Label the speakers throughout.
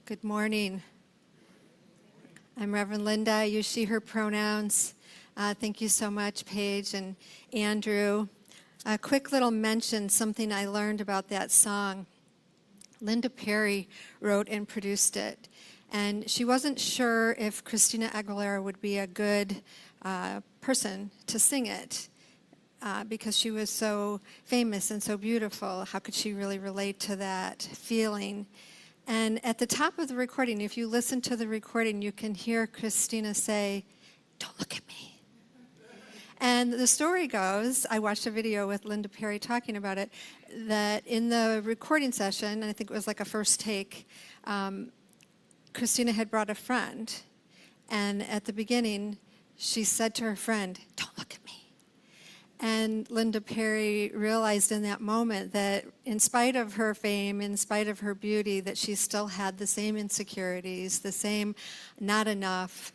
Speaker 1: Good morning. I'm Reverend Linda. I use she, her pronouns. Thank you so much, Paige and Andrew. A quick little mention, something I learned about that song. Linda Perry wrote and produced it. And she wasn't sure if Christina Aguilera would be a good person to sing it because she was so famous and so beautiful. How could she really relate to that feeling? And at the top of the recording, if you listen to the recording, you can hear Christina say, "Don't look at me." And the story goes, I watched a video with Linda Perry talking about it, that in the recording session, and I think it was like a first take, Christina had brought a friend. And at the beginning, she said to her friend, "Don't look at me." And Linda Perry realized in that moment that in spite of her fame, in spite of her beauty, that she still had the same insecurities, the same not enough,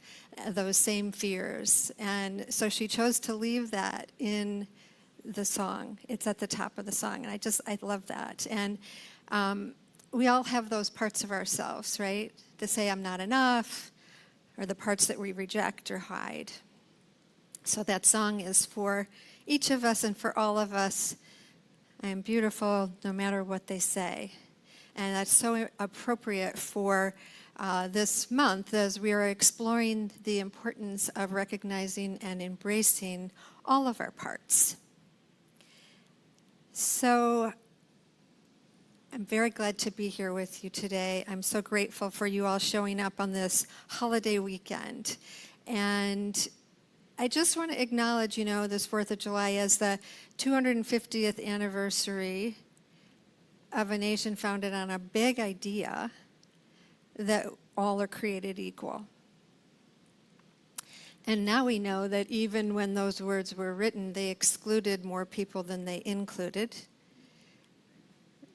Speaker 1: those same fears. And so she chose to leave that in the song. It's at the top of the song. And I love that. And we all have those parts of ourselves, right? To say I'm not enough, or the parts that we reject or hide. So that song is for each of us and for all of us. I am beautiful no matter what they say. And that's so appropriate for this month as we are exploring the importance of recognizing and embracing all of our parts. So I'm very glad to be here with you today. I'm so grateful for you all showing up on this holiday weekend. And I just want to acknowledge, this 4th of July as the 250th anniversary of a nation founded on a big idea that all are created equal. And now we know that even when those words were written, they excluded more people than they included.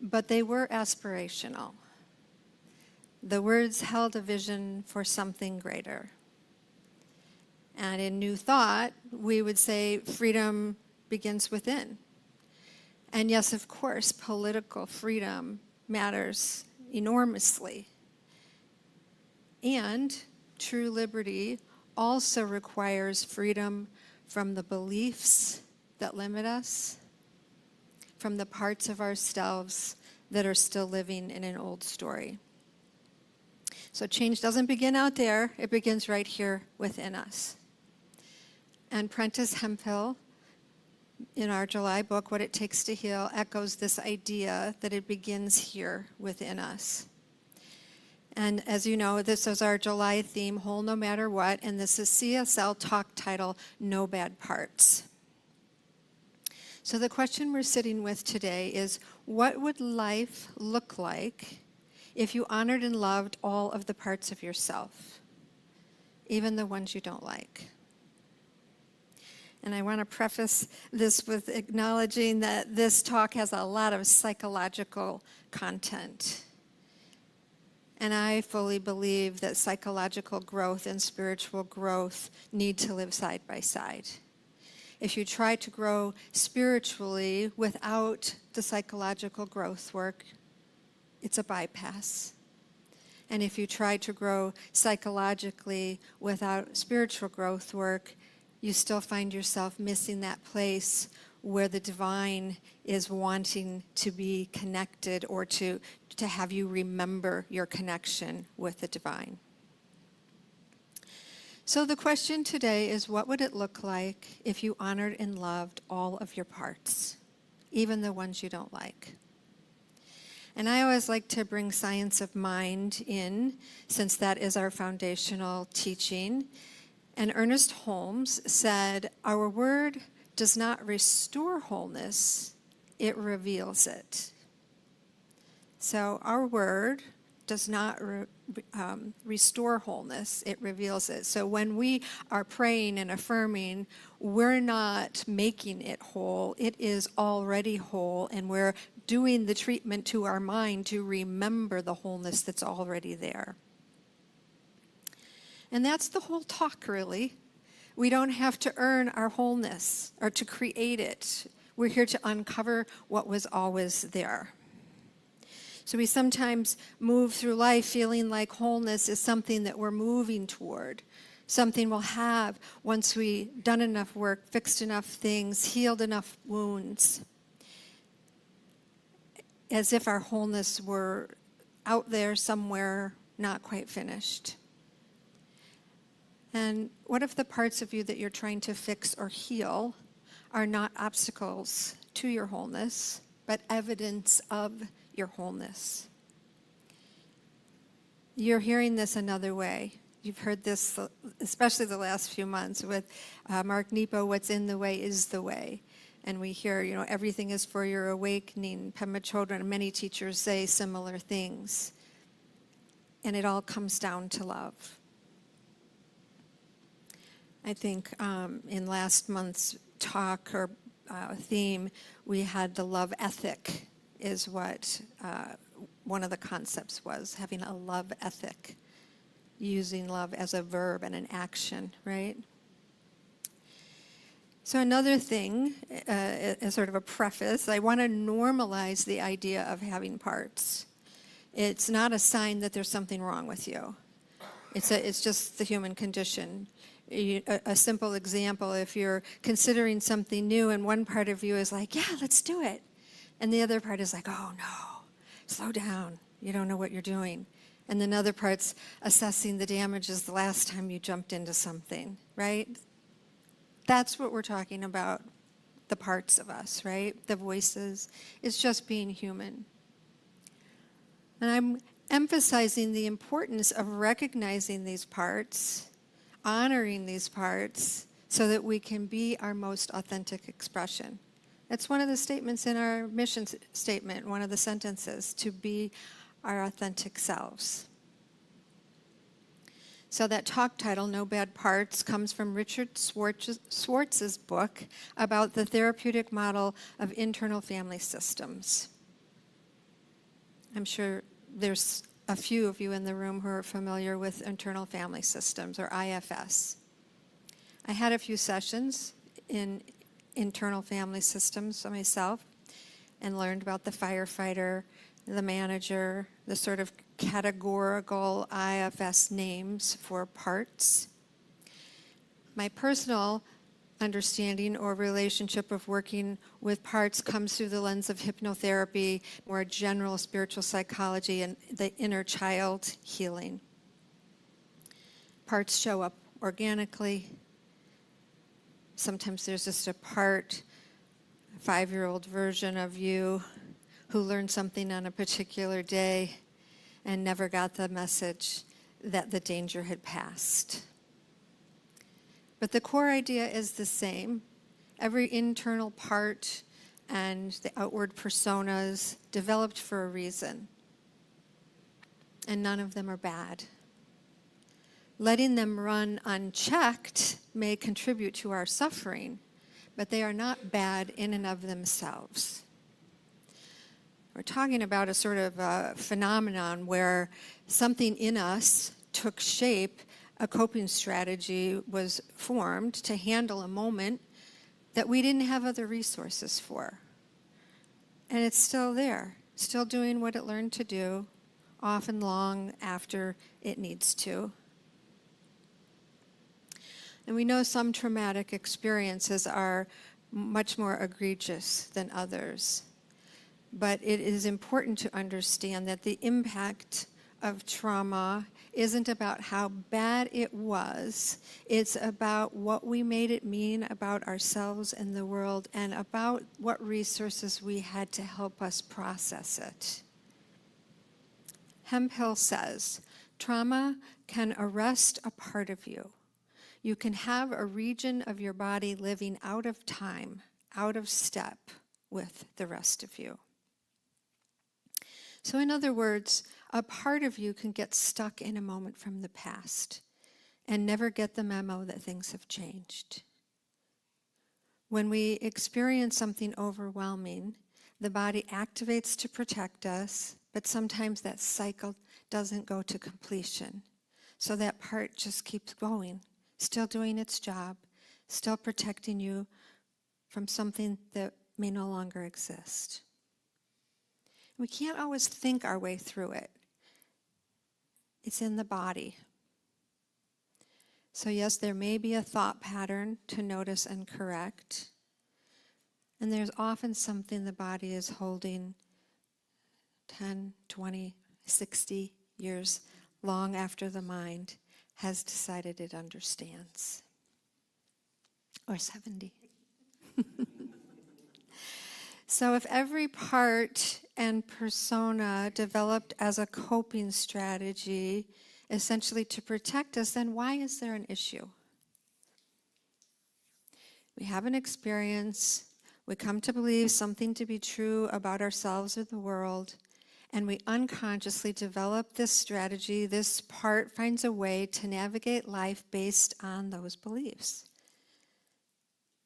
Speaker 1: But they were aspirational. The words held a vision for something greater. And in New Thought, we would say freedom begins within. And yes, of course, political freedom matters enormously. And true liberty also requires freedom from the beliefs that limit us, from the parts of ourselves that are still living in an old story. So change doesn't begin out there, it begins right here within us. And Prentice Hemphill, in our July book, What It Takes to Heal, echoes this idea that it begins here within us. And as you know, this is our July theme, Whole No Matter What, and this is CSL talk title, No Bad Parts. So the question we're sitting with today is, what would life look like if you honored and loved all of the parts of yourself, even the ones you don't like? And I want to preface this with acknowledging that this talk has a lot of psychological content. And I fully believe that psychological growth and spiritual growth need to live side by side. If you try to grow spiritually without the psychological growth work, it's a bypass. And if you try to grow psychologically without spiritual growth work, you still find yourself missing that place where the divine is wanting to be connected or to have you remember your connection with the divine. So the question today is, what would it look like if you honored and loved all of your parts, even the ones you don't like? And I always like to bring science of mind in, since that is our foundational teaching. And Ernest Holmes said, "Our word does not restore wholeness, it reveals it." So our word does not restore wholeness, it reveals it. So when we are praying and affirming, we're not making it whole, it is already whole, and we're doing the treatment to our mind to remember the wholeness that's already there. And that's the whole talk, really. We don't have to earn our wholeness or to create it. We're here to uncover what was always there. So we sometimes move through life feeling like wholeness is something that we're moving toward, something we'll have once we've done enough work, fixed enough things, healed enough wounds, as if our wholeness were out there somewhere not quite finished. And what if the parts of you that you're trying to fix or heal are not obstacles to your wholeness, but evidence of your wholeness? You're hearing this another way. You've heard this, especially the last few months, with Mark Nepo, what's in the way is the way. And we hear, everything is for your awakening. Pema Chodron and many teachers say similar things. And it all comes down to love. I think in last month's talk or theme, we had the love ethic is what one of the concepts was, having a love ethic, using love as a verb and an action, right? So another thing, as sort of a preface, I want to normalize the idea of having parts. It's not a sign that there's something wrong with you. It's just the human condition. A simple example, if you're considering something new and one part of you is like, yeah, let's do it. And the other part is like, oh no, slow down. You don't know what you're doing. And then other part's assessing the damages the last time you jumped into something, right? That's what we're talking about, the parts of us, right? The voices. It's just being human. And I'm emphasizing the importance of recognizing these parts, honoring these parts, so that we can be our most authentic expression. That's one of the statements in our mission statement, one of the sentences, to be our authentic selves. So that talk title, No Bad Parts, comes from Richard Schwartz's book about the therapeutic model of internal family systems. I'm sure there's a few of you in the room who are familiar with internal family systems, or IFS. I had a few sessions in internal family systems myself and learned about the firefighter, the manager, the sort of categorical IFS names for parts. My personal understanding or relationship of working with parts comes through the lens of hypnotherapy, more general spiritual psychology, and the inner child healing. Parts show up organically. Sometimes there's just a part, a 5-year-old version of you who learned something on a particular day and never got the message that the danger had passed. But the core idea is the same. Every internal part and the outward personas developed for a reason. And none of them are bad. Letting them run unchecked may contribute to our suffering, but they are not bad in and of themselves. We're talking about a sort of a phenomenon where something in us took shape, a coping strategy was formed to handle a moment that we didn't have other resources for. And it's still there, still doing what it learned to do, often long after it needs to. And we know some traumatic experiences are much more egregious than others. But it is important to understand that the impact of trauma isn't about how bad it was. It's about what we made it mean about ourselves and the world, and about what resources we had to help us process it. Hemphill says, trauma can arrest a part of you. You can have a region of your body living out of time, out of step with the rest of you. So in other words, a part of you can get stuck in a moment from the past and never get the memo that things have changed. When we experience something overwhelming, the body activates to protect us, but sometimes that cycle doesn't go to completion. So that part just keeps going, still doing its job, still protecting you from something that may no longer exist. We can't always think our way through it. It's in the body. So yes, there may be a thought pattern to notice and correct. And there's often something the body is holding 10, 20, 60 years long after the mind has decided it understands. Or 70. So if every part and persona developed as a coping strategy, essentially to protect us, then why is there an issue? We have an experience, we come to believe something to be true about ourselves or the world, and we unconsciously develop this strategy. This part finds a way to navigate life based on those beliefs.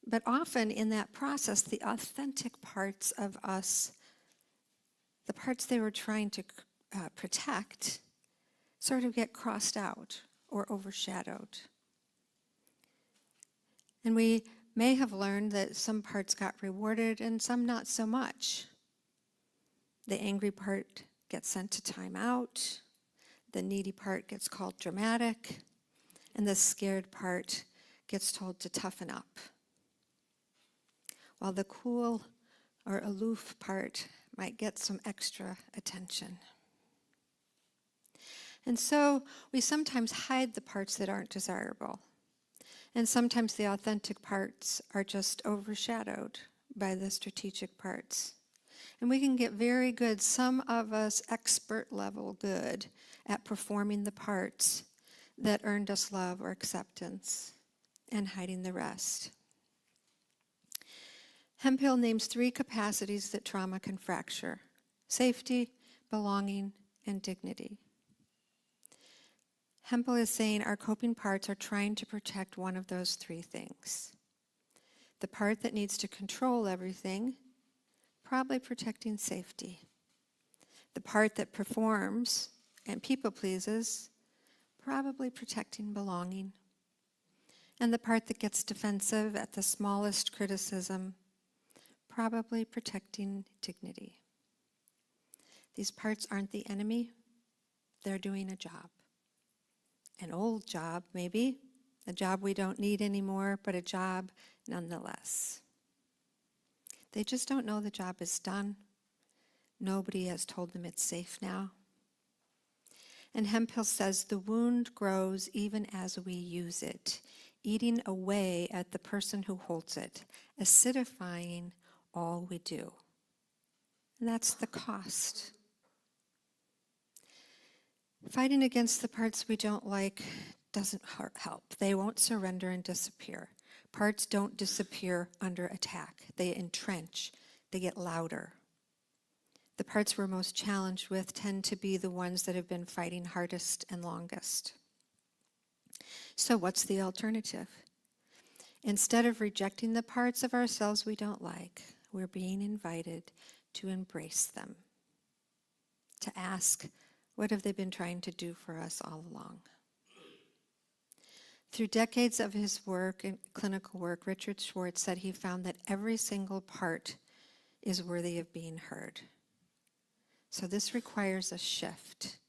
Speaker 1: But often in that process, the authentic parts of us, the parts they were trying to protect, sort of get crossed out or overshadowed. And we may have learned that some parts got rewarded and some not so much. The angry part gets sent to time out, the needy part gets called dramatic, and the scared part gets told to toughen up. While the cool or aloof part might get some extra attention. And so we sometimes hide the parts that aren't desirable. And sometimes the authentic parts are just overshadowed by the strategic parts. And we can get very good, some of us expert level good, at performing the parts that earned us love or acceptance and hiding the rest. Hemphill names 3 capacities that trauma can fracture: safety, belonging, and dignity. Hemphill is saying our coping parts are trying to protect one of those 3 things. The part that needs to control everything, probably protecting safety. The part that performs and people pleases, probably protecting belonging. And the part that gets defensive at the smallest criticism, probably protecting dignity. These parts aren't the enemy, they're doing a job. An old job, maybe, a job we don't need anymore, but a job nonetheless. They just don't know the job is done. Nobody has told them it's safe now. And Hemphill says the wound grows even as we use it, eating away at the person who holds it, acidifying all we do. And that's the cost. Fighting against the parts we don't like doesn't help. They won't surrender and disappear. Parts don't disappear under attack. They entrench. They get louder. The parts we're most challenged with tend to be the ones that have been fighting hardest and longest. So what's the alternative? Instead of rejecting the parts of ourselves we don't like, we're being invited to embrace them, to ask, what have they been trying to do for us all along? Through decades of his work and clinical work, Richard Schwartz said he found that every single part is worthy of being heard. So this requires a shift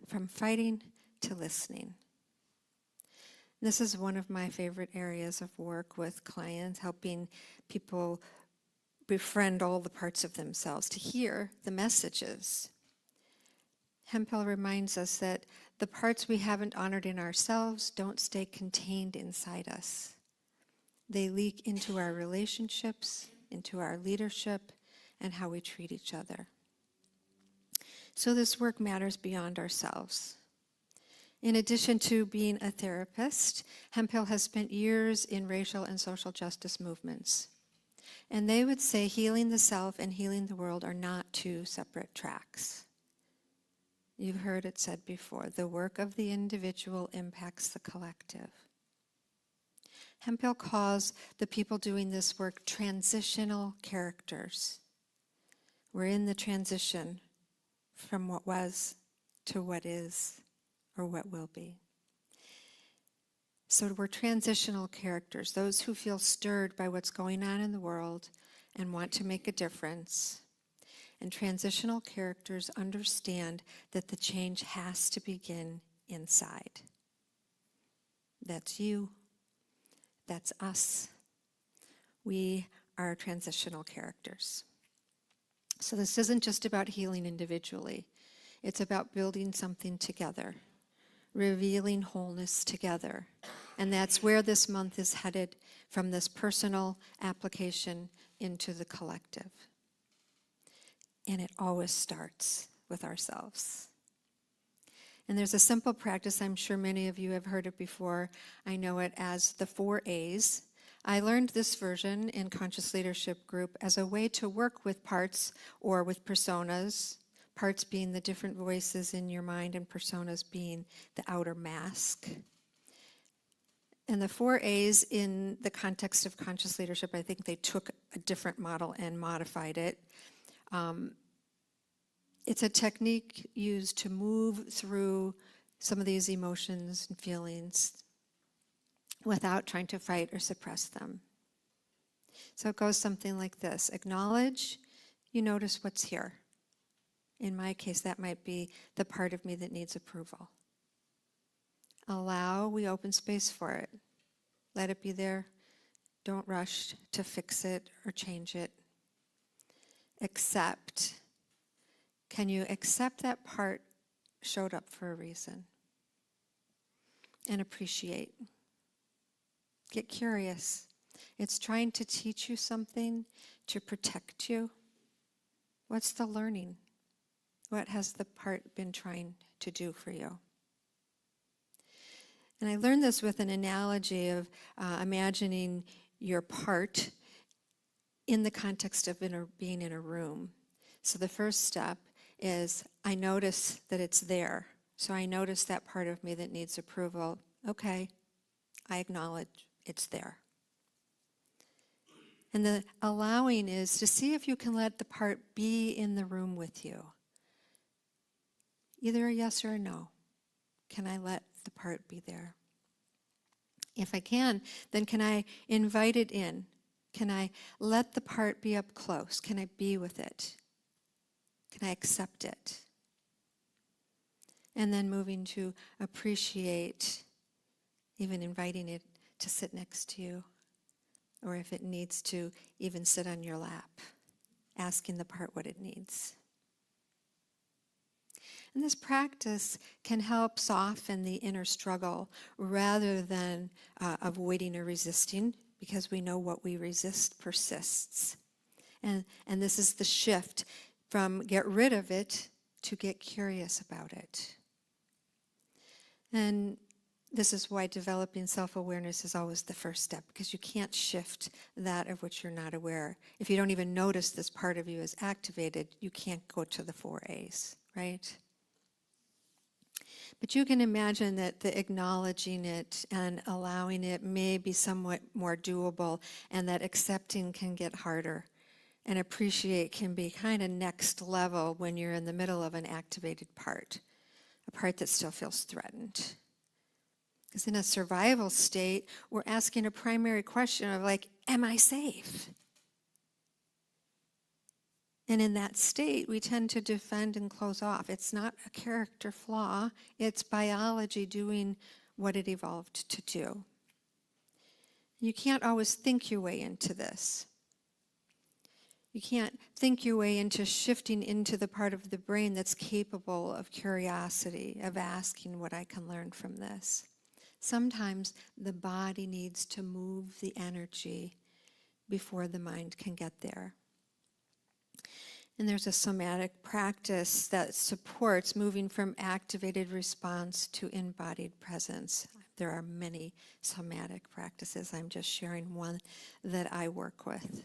Speaker 1: from fighting to listening. This is one of my favorite areas of work with clients, helping people befriend all the parts of themselves, to hear the messages. Hemphill reminds us that the parts we haven't honored in ourselves don't stay contained inside us. They leak into our relationships, into our leadership, and how we treat each other. So this work matters beyond ourselves. In addition to being a therapist, Hemphill has spent years in racial and social justice movements. And they would say healing the self and healing the world are not 2 separate tracks. You've heard it said before, the work of the individual impacts the collective. Hemphill calls the people doing this work transitional characters. We're in the transition from what was to what is or what will be. So we're transitional characters, those who feel stirred by what's going on in the world and want to make a difference. And transitional characters understand that the change has to begin inside. That's you. That's us. We are transitional characters. So this isn't just about healing individually. It's about building something together, revealing wholeness together. And that's where this month is headed, from this personal application into the collective. And it always starts with ourselves. And there's a simple practice, I'm sure many of you have heard it before. I know it as the 4 A's. I learned this version in Conscious Leadership Group as a way to work with parts or with personas, parts being the different voices in your mind and personas being the outer mask. And the 4 A's in the context of conscious leadership, I think they took a different model and modified it. It's a technique used to move through some of these emotions and feelings without trying to fight or suppress them. So it goes something like this. Acknowledge, you notice what's here. In my case, that might be the part of me that needs approval. Allow, we open space for it. Let it be there. Don't rush to fix it or change it. Accept. Can you accept that part showed up for a reason? And appreciate. Get curious. It's trying to teach you something, to protect you. What's the learning? What has the part been trying to do for you? And I learned this with an analogy of imagining your part in the context of being in a room. So the first step is I notice that it's there. So I notice that part of me that needs approval. Okay, I acknowledge it's there. And the allowing is to see if you can let the part be in the room with you. Either a yes or a no. Can I let the part be there? If I can, then can I invite it in? Can I let the part be up close? Can I be with it? Can I accept it? And then moving to appreciate, even inviting it to sit next to you, or if it needs to, even sit on your lap, asking the part what it needs. And this practice can help soften the inner struggle rather than avoiding or resisting, because we know what we resist persists. And this is the shift from get rid of it to get curious about it. And this is why developing self-awareness is always the first step, because you can't shift that of which you're not aware. If you don't even notice this part of you is activated, you can't go to the 4 A's, right? But you can imagine that the acknowledging it and allowing it may be somewhat more doable, and that accepting can get harder. And appreciate can be kind of next level when you're in the middle of an activated part, a part that still feels threatened. Because in a survival state, we're asking a primary question of like, am I safe? And in that state, we tend to defend and close off. It's not a character flaw. It's biology doing what it evolved to do. You can't always think your way into this. You can't think your way into shifting into the part of the brain that's capable of curiosity, of asking what I can learn from this. Sometimes the body needs to move the energy before the mind can get there. And there's a somatic practice that supports moving from activated response to embodied presence. There are many somatic practices. I'm just sharing one that I work with.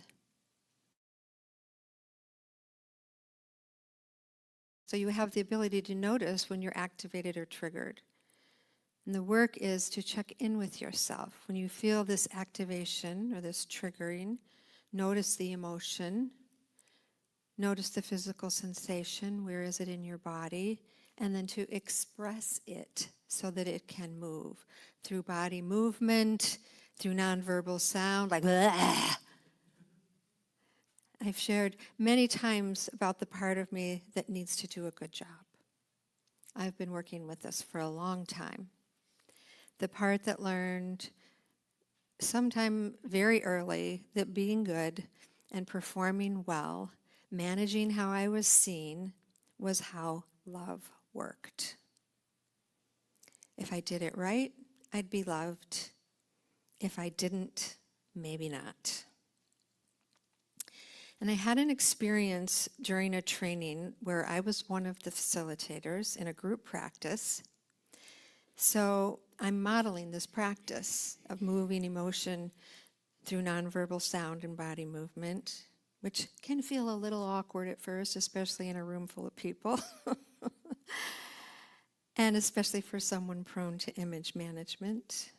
Speaker 1: So you have the ability to notice when you're activated or triggered. And the work is to check in with yourself. When you feel this activation or this triggering, notice the emotion. Notice the physical sensation, where is it in your body, and then to express it so that it can move through body movement, through nonverbal sound, like, "Bleh." I've shared many times about the part of me that needs to do a good job. I've been working with this for a long time. The part that learned sometime very early that being good and performing well, managing how I was seen, was how love worked. If I did it right, I'd be loved. If I didn't, maybe not. And I had an experience during a training where I was one of the facilitators in a group practice. So I'm modeling this practice of moving emotion through nonverbal sound and body movement, which can feel a little awkward at first, especially in a room full of people, and especially for someone prone to image management.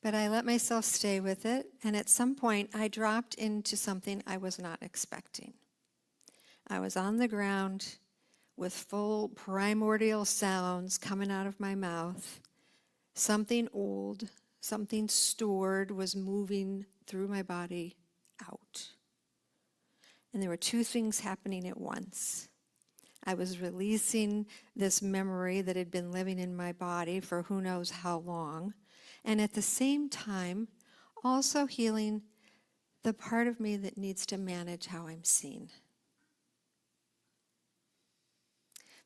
Speaker 1: But I let myself stay with it, and at some point I dropped into something I was not expecting. I was on the ground with full primordial sounds coming out of my mouth. Something old, something stored was moving through my body out. And there were two things happening at once. I was releasing this memory that had been living in my body for who knows how long, and at the same time, also healing the part of me that needs to manage how I'm seen.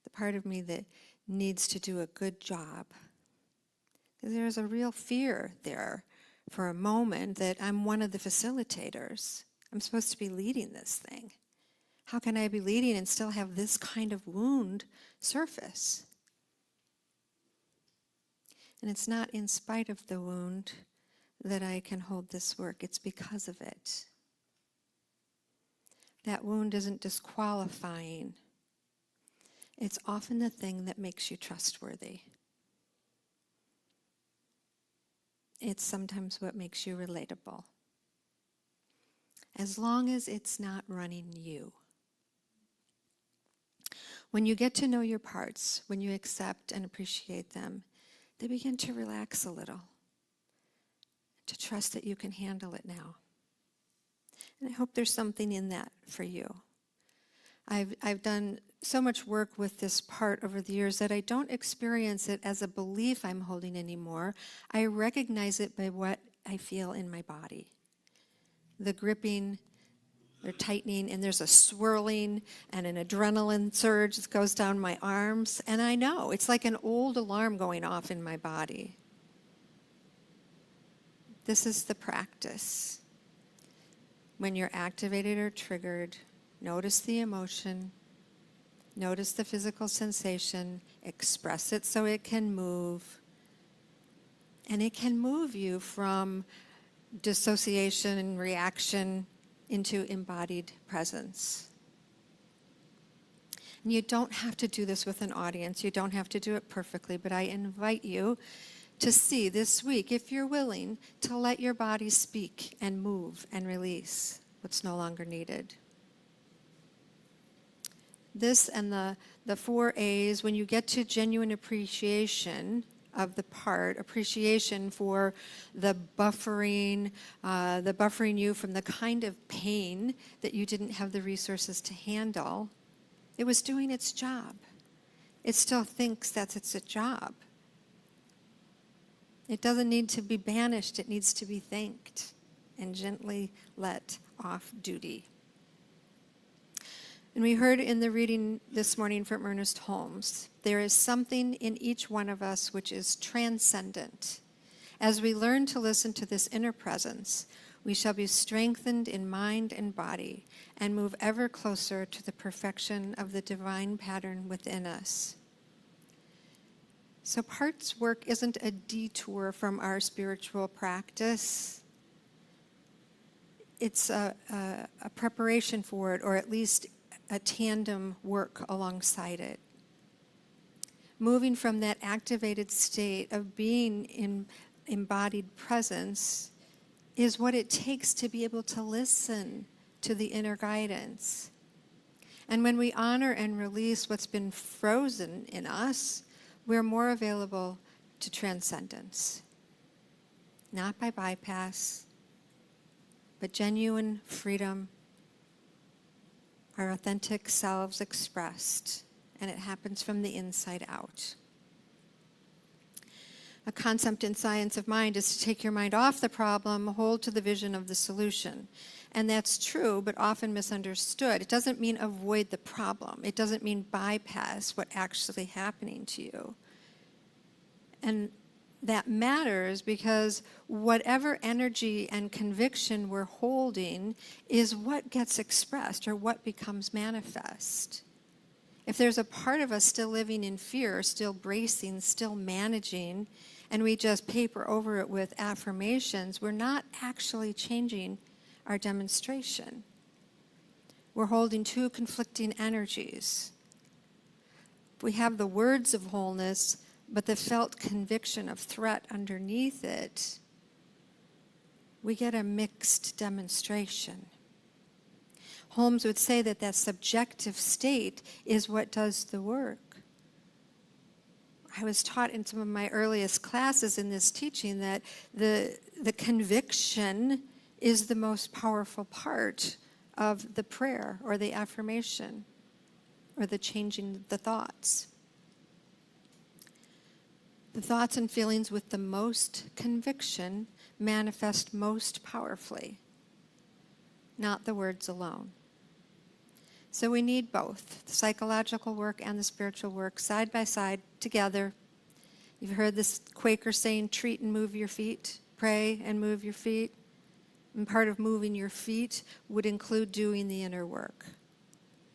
Speaker 1: The part of me that needs to do a good job. There's a real fear there for a moment that I'm one of the facilitators. I'm supposed to be leading this thing. How can I be leading and still have this kind of wound surface? And it's not in spite of the wound that I can hold this work. It's because of it. That wound isn't disqualifying. It's often the thing that makes you trustworthy. It's sometimes what makes you relatable. As long as it's not running you. When you get to know your parts, when you accept and appreciate them, they begin to relax a little, to trust that you can handle it now. And I hope there's something in that for you. I've done so much work with this part over the years that I don't experience it as a belief I'm holding anymore. I recognize it by what I feel in my body. The gripping, they're tightening, and there's a swirling and an adrenaline surge that goes down my arms. And I know, it's like an old alarm going off in my body. This is the practice. When you're activated or triggered, notice the emotion, notice the physical sensation, express it so it can move. And it can move you from dissociation and reaction into embodied presence. And you don't have to do this with an audience. You don't have to do it perfectly, but I invite you to see this week, if you're willing, to let your body speak and move and release what's no longer needed. This and the 4 A's, when you get to genuine appreciation of the part, appreciation for the buffering you from the kind of pain that you didn't have the resources to handle. It was doing its job. It still thinks that's its job. It doesn't need to be banished. It needs to be thanked and gently let off duty. And we heard in the reading this morning from Ernest Holmes, there is something in each one of us which is transcendent. As we learn to listen to this inner presence, we shall be strengthened in mind and body and move ever closer to the perfection of the divine pattern within us. So parts work isn't a detour from our spiritual practice. It's a preparation for it, or at least a tandem work alongside it. Moving from that activated state of being in embodied presence is what it takes to be able to listen to the inner guidance. And when we honor and release what's been frozen in us, we're more available to transcendence. Not by bypass, but genuine freedom our authentic selves expressed, and it happens from the inside out. A concept in science of mind is to take your mind off the problem, hold to the vision of the solution. And that's true, but often misunderstood. It doesn't mean avoid the problem. It doesn't mean bypass what's actually happening to you. And that matters because whatever energy and conviction we're holding is what gets expressed or what becomes manifest. If there's a part of us still living in fear, still bracing, still managing, and we just paper over it with affirmations, we're not actually changing our demonstration. We're holding two conflicting energies. We have the words of wholeness, but the felt conviction of threat underneath it. We get a mixed demonstration. Holmes would say that that subjective state is what does the work. I was taught in some of my earliest classes in this teaching that the conviction is the most powerful part of the prayer or the affirmation or the changing the thoughts. The thoughts and feelings with the most conviction manifest most powerfully, not the words alone. So we need both, the psychological work and the spiritual work, side by side, together. You've heard this Quaker saying, treat and move your feet, pray and move your feet. And part of moving your feet would include doing the inner work.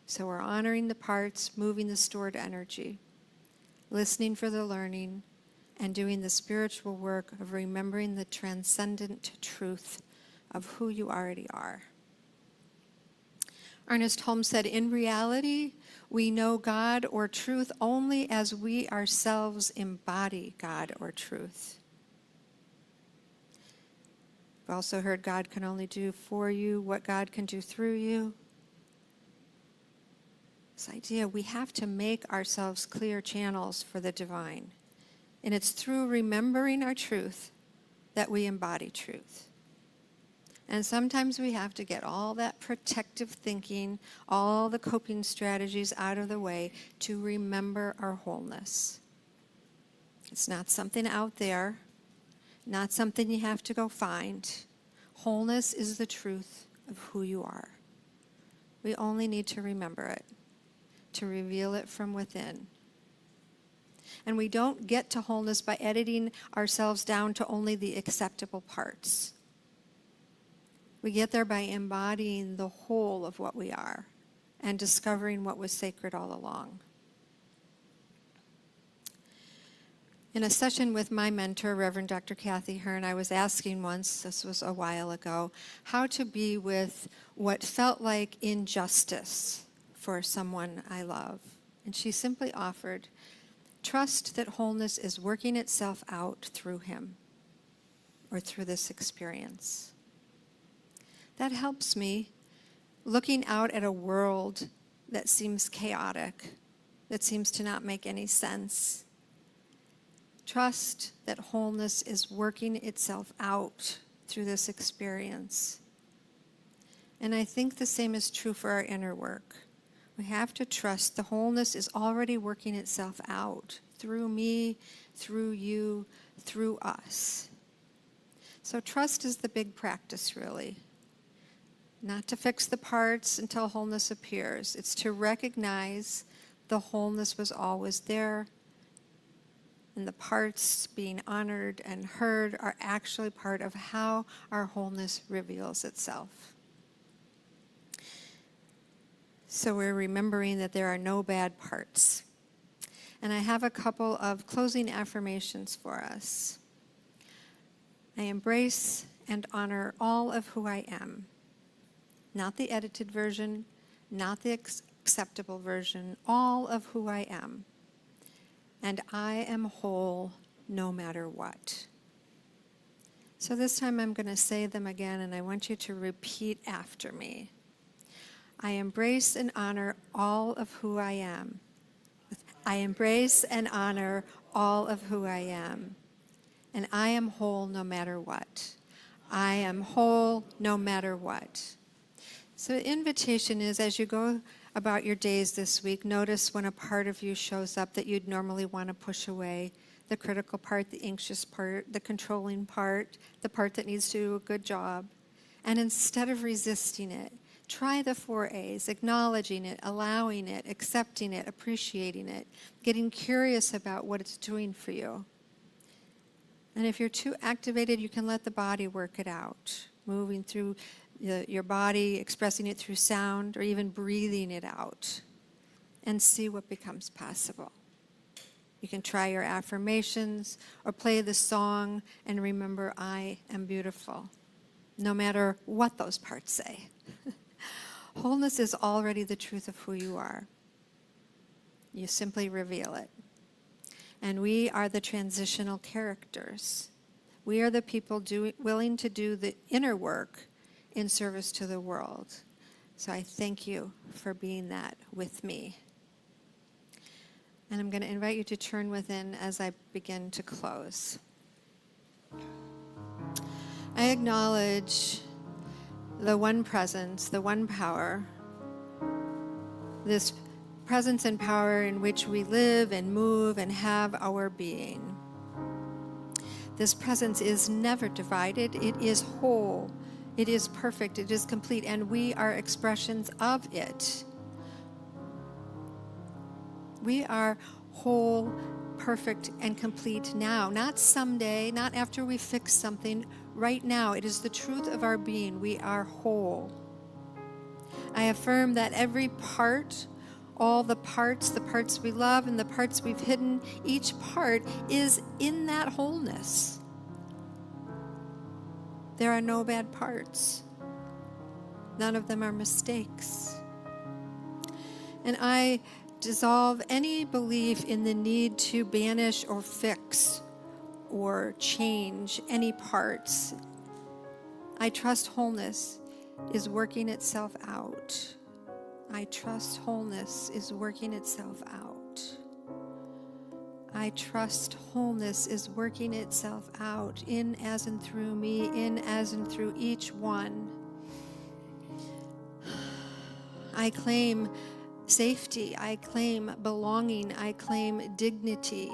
Speaker 1: So we're honoring the parts, moving the stored energy, listening for the learning, and doing the spiritual work of remembering the transcendent truth of who you already are. Ernest Holmes said, in reality, we know God or truth only as we ourselves embody God or truth. We've also heard God can only do for you what God can do through you. This idea, we have to make ourselves clear channels for the divine. And it's through remembering our truth that we embody truth. And sometimes we have to get all that protective thinking, all the coping strategies out of the way to remember our wholeness. It's not something out there, not something you have to go find. Wholeness is the truth of who you are. We only need to remember it, to reveal it from within. And we don't get to wholeness by editing ourselves down to only the acceptable parts. We get there by embodying the whole of what we are and discovering what was sacred all along. In a session with my mentor, Reverend Dr. Kathy Hearn, I was asking once, this was a while ago, how to be with what felt like injustice for someone I love. And she simply offered, trust that wholeness is working itself out through him or through this experience. That helps me looking out at a world that seems chaotic, that seems to not make any sense. Trust that wholeness is working itself out through this experience. And I think the same is true for our inner work. We have to trust the wholeness is already working itself out through me, through you, through us. So trust is the big practice, really. Not to fix the parts until wholeness appears. It's to recognize the wholeness was always there, and the parts being honored and heard are actually part of how our wholeness reveals itself. So we're remembering that there are no bad parts. And I have a couple of closing affirmations for us. I embrace and honor all of who I am. Not the edited version, not the acceptable version, all of who I am. And I am whole no matter what. So this time I'm going to say them again, and I want you to repeat after me. I embrace and honor all of who I am. I embrace and honor all of who I am. And I am whole no matter what. I am whole no matter what. So the invitation is, as you go about your days this week, notice when a part of you shows up that you'd normally want to push away. The critical part, the anxious part, the controlling part, the part that needs to do a good job. And instead of resisting it, try the 4 A's, acknowledging it, allowing it, accepting it, appreciating it, getting curious about what it's doing for you. And if you're too activated, you can let the body work it out, moving through your body, expressing it through sound, or even breathing it out, and see what becomes possible. You can try your affirmations or play the song and remember, I am beautiful, no matter what those parts say. Wholeness is already the truth of who you are. You simply reveal it. And we are the transitional characters. We are the people willing to do the inner work in service to the world. So I thank you for being that with me. And I'm going to invite you to turn within as I begin to close. I acknowledge the one presence, the one power, this presence and power in which we live and move and have our being. This presence is never divided. It is whole. It is perfect. It is complete. And we are expressions of it. We are whole, perfect, and complete now. Not someday, not after we fix something. Right now, it is the truth of our being. We are whole. I affirm that every part, all the parts we love and the parts we've hidden, each part is in that wholeness. There are no bad parts. None of them are mistakes. And I dissolve any belief in the need to banish or fix or change any parts. I trust wholeness is working itself out. I trust wholeness is working itself out. I trust wholeness is working itself out in as and through me, in as and through each one. I claim safety. I claim belonging. I claim dignity.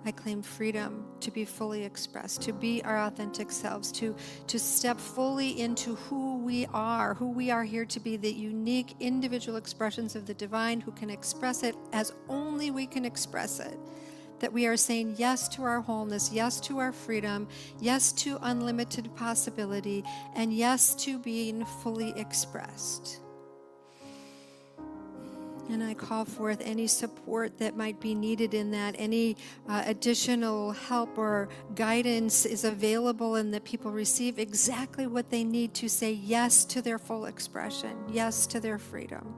Speaker 1: I claim freedom to be fully expressed, to be our authentic selves, to step fully into who we are here to be, the unique individual expressions of the divine who can express it as only we can express it. That we are saying yes to our wholeness, yes to our freedom, yes to unlimited possibility, and yes to being fully expressed. And I call forth any support that might be needed in that, any additional help or guidance is available, and that people receive exactly what they need to say yes to their full expression, yes to their freedom,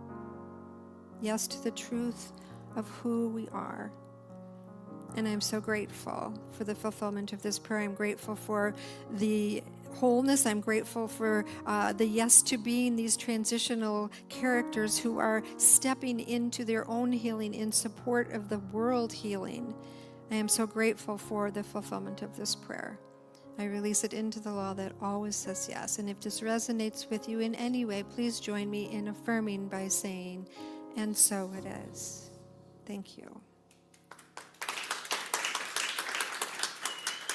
Speaker 1: yes to the truth of who we are. And I'm so grateful for the fulfillment of this prayer. I'm grateful for the wholeness. I'm grateful for the yes to being these transitional characters who are stepping into their own healing in support of the world healing. I am so grateful for the fulfillment of this prayer. I release it into the law that always says yes. And if this resonates with you in any way, please join me in affirming by saying, and so it is. Thank you.